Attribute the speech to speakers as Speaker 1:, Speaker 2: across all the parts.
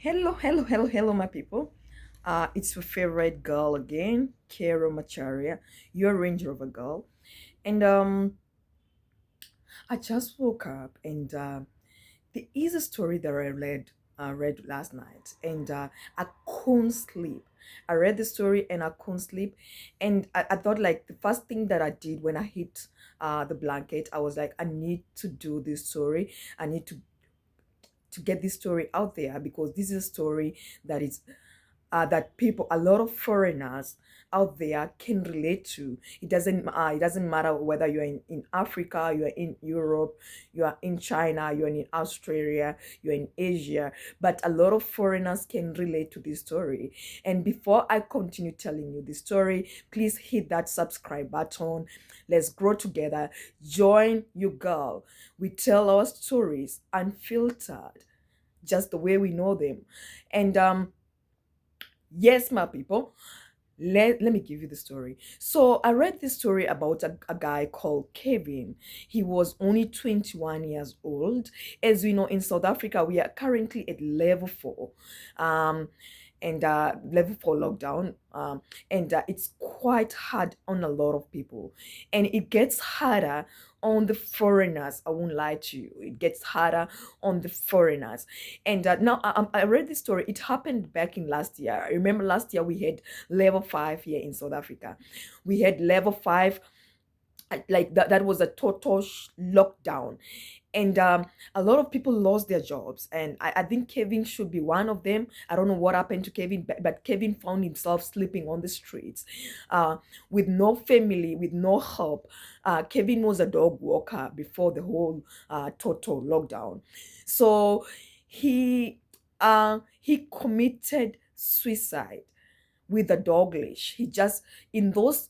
Speaker 1: Hello, my people. It's your favorite girl again, Kero Macharia, your Range Rover girl. And I just woke up, and there is a story that I read last night, and I couldn't sleep. I read the story and I couldn't sleep, and I thought like the first thing that I did when I hit the blanket, I was like, I need to do this story. I need to get this story out there because this is a story that is that people, a lot of foreigners out there can relate to. It doesn't matter whether you're in Africa, you're in Europe, you are in China, you're in Australia, you're in Asia, but a lot of foreigners can relate to this story. And before I continue telling you the story, please hit that subscribe button. Let's grow together. Join your girl. We tell our stories unfiltered, just the way we know them. And yes, my people, let me give you the story. So I read this story about a guy called Kevin. He was only 21 years old. As we know, in South Africa, we are currently at level 4. Um, and level 4 lockdown, and it's quite hard on a lot of people, and it gets harder on the foreigners. I won't lie to you, it gets harder on the foreigners. And now I read this story. It happened back in last year. I remember last year we had level 5 here in South Africa. We had level 5, like that was a total lockdown. And a lot of people lost their jobs, and I think Kevin should be one of them. I don't know what happened to Kevin, but Kevin found himself sleeping on the streets, with no family, with no help. Kevin was a dog walker before the whole total lockdown. So he committed suicide with a dog leash. He just, in those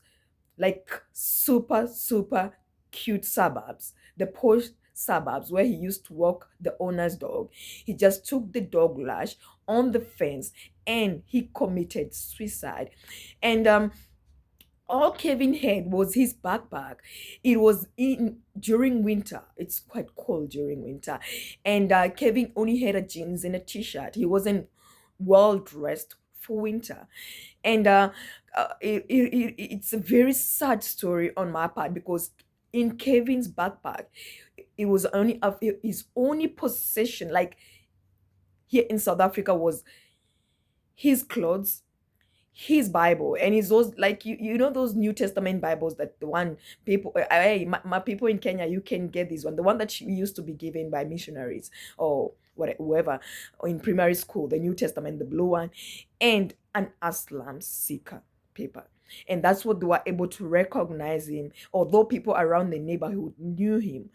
Speaker 1: like super cute suburbs, the posh suburbs where he used to walk the owner's dog. He just took the dog lash on the fence and he committed suicide. And all Kevin had was his backpack. It was in during winter. It's quite cold during winter, and Kevin only had a jeans and a t-shirt. He wasn't well dressed for winter. And it's a very sad story on my part because in Kevin's backpack, it was only of his only possession, like here in South Africa, was his clothes, his Bible, and his those, like, you know, those New Testament Bibles, that the one people, hey, my people in Kenya, you can get this one, the one that used to be given by missionaries or whoever, or in primary school, the New Testament, the blue one, and an Aslam Seeker paper. And that's what they were able to recognize him, although people around the neighborhood knew him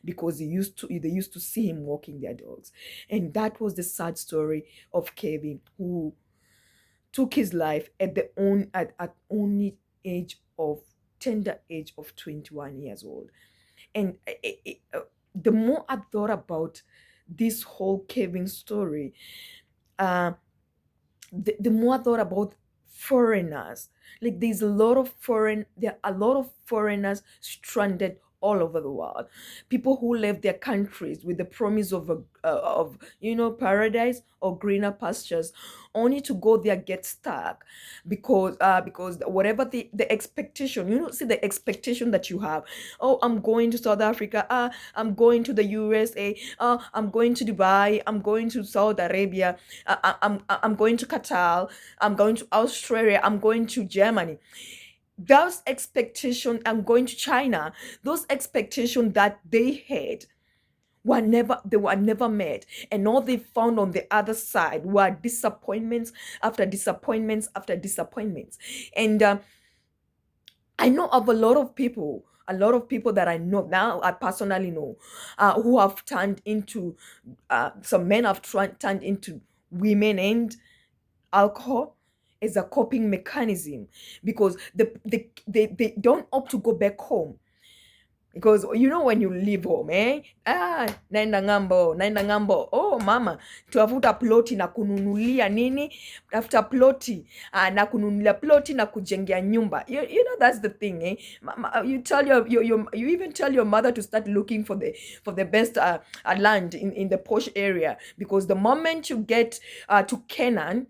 Speaker 1: because they used to see him walking their dogs. And that was the sad story of Kevin, who took his life at only age of tender age of 21 years old. And the more I thought about this whole Kevin story, uh, the more I thought about foreigners. Like, there are a lot of foreigners stranded all over the world. People who left their countries with the promise of paradise or greener pastures, only to go there get stuck because whatever the expectation, see the expectation that you have. Oh, I'm going to South Africa. I'm going to the USA. I'm going to Dubai. I'm going to Saudi Arabia. I'm going to Qatar. I'm going to Australia. I'm going to Germany. Those expectations, I'm going to China. Those expectations that they had were never met, and all they found on the other side were disappointments after disappointments after disappointments. And I know of a lot of people that I know now, I personally know, who have turned into, some men have turned into women and alcohol as a coping mechanism, because they don't opt to go back home. Because when you leave home, naenda ngambo, naenda ngambo. Oh mama, tafuta ploti na kununulia nini, tafuta ploti na kununulia ploti na kujengea nyumba. That's the thing, you tell you even tell your mother to start looking for the best land in the posh area, because the moment you get to Canaan,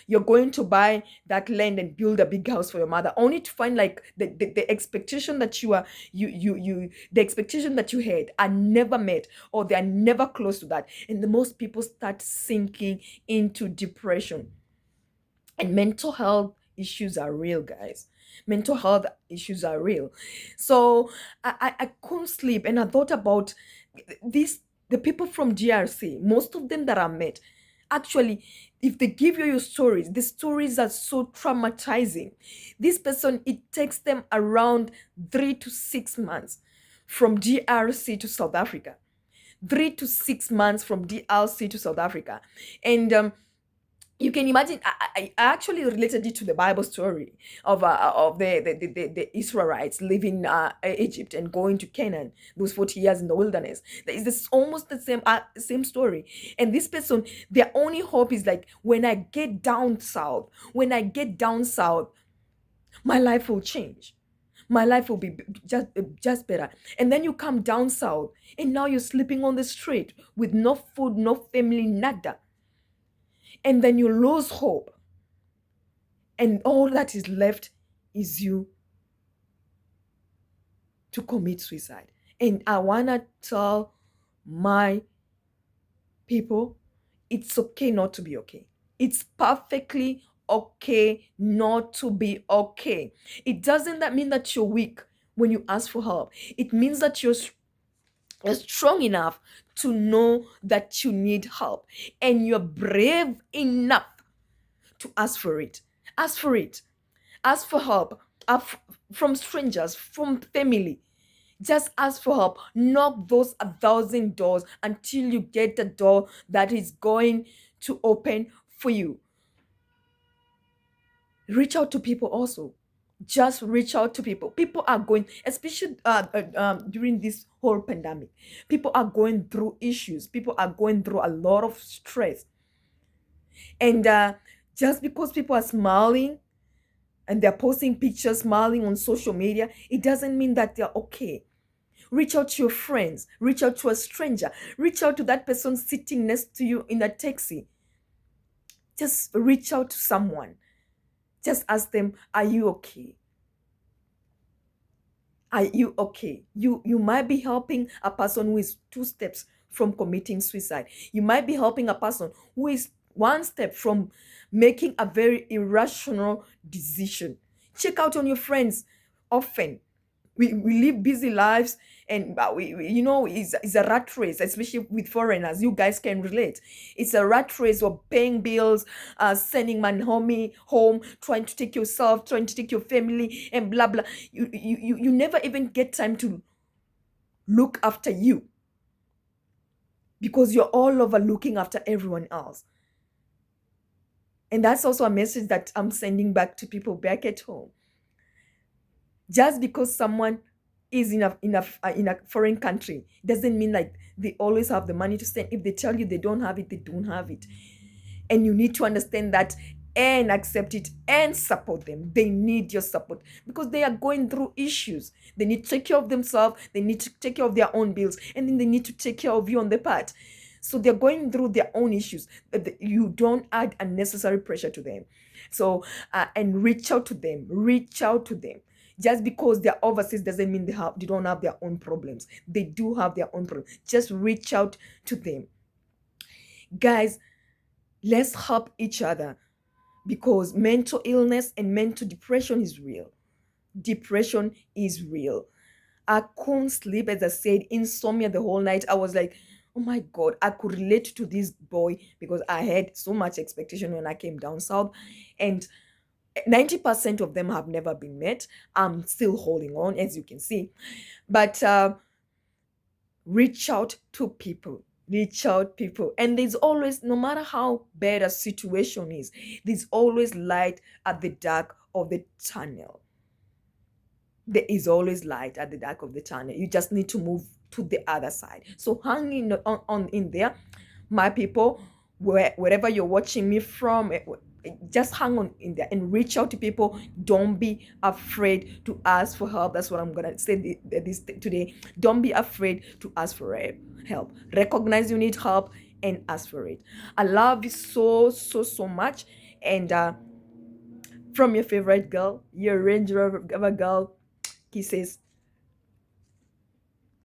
Speaker 1: you're going to buy that land and build a big house for your mother, only to find like the expectation that the expectation that you had are never met, or they are never close to that. And the most people start sinking into depression. And mental health issues are real, guys. Mental health issues are real. So I couldn't sleep, and I thought about this. The people from DRC, most of them that I met, actually, if they give you your stories, the stories are so traumatizing. This person, it takes them around 3 to 6 months from DRC to South Africa. 3 to 6 months from DRC to South Africa. And you can imagine, I actually related it to the Bible story of the Israelites leaving Egypt and going to Canaan, those 40 years in the wilderness. There is this almost the same story. And this person, their only hope is like, when I get down south, my life will change. My life will be just better. And then you come down south, and now you're sleeping on the street with no food, no family, nada. And then you lose hope. And all that is left is you to commit suicide. And I want to tell my people, it's okay not to be okay. It's perfectly okay not to be okay. It doesn't that mean that you're weak when you ask for help. It means that you're strong enough to know that you need help, and you're brave enough to ask for it. Ask for it. Ask for help from strangers, from family. Just ask for help. Knock those 1,000 doors until you get the door that is going to open for you. Reach out to people also. Just reach out to people. People are going, especially during this whole pandemic, people are going through issues. People are going through a lot of stress. And just because people are smiling and they're posting pictures smiling on social media, it doesn't mean that they're okay. Reach out to your friends. Reach out to a stranger. Reach out to that person sitting next to you in a taxi. Just reach out to someone. Just ask them, are you okay? Are you okay? You might be helping a person who is 2 steps from committing suicide. You might be helping a person who is 1 step from making a very irrational decision. Check out on your friends often. We live busy lives, and it's a rat race, especially with foreigners. You guys can relate. It's a rat race of paying bills, sending money home, trying to take yourself, trying to take your family, and blah blah. You never even get time to look after you, because you're all over looking after everyone else. And that's also a message that I'm sending back to people back at home. Just because someone is in a foreign country doesn't mean like they always have the money to send. If they tell you they don't have it, they don't have it. And you need to understand that and accept it and support them. They need your support because they are going through issues. They need to take care of themselves. They need to take care of their own bills, and then they need to take care of you on the part. So they're going through their own issues. You don't add unnecessary pressure to them. So and reach out to them. Reach out to them. Just because they're overseas doesn't mean they don't have their own problems. They do have their own problems. Just reach out to them. Guys, let's help each other, because mental illness and mental depression is real. Depression is real. I couldn't sleep, as I said, insomnia the whole night. I was like, oh my God, I could relate to this boy because I had so much expectation when I came down south. And 90% of them have never been met. I'm still holding on, as you can see. But reach out to people. Reach out people. And there's always, no matter how bad a situation is, there's always light at the dark of the tunnel. there is always light at the dark of the tunnel. You just need to move to the other side. So hang in on in there, my people, wherever you're watching me from. Just hang on in there and reach out to people. Don't be afraid to ask for help. That's what I'm gonna say this today. Don't be afraid to ask for help. Recognize you need help and ask for it. I love you so much. And from your favorite girl, your Range Rover girl, kisses.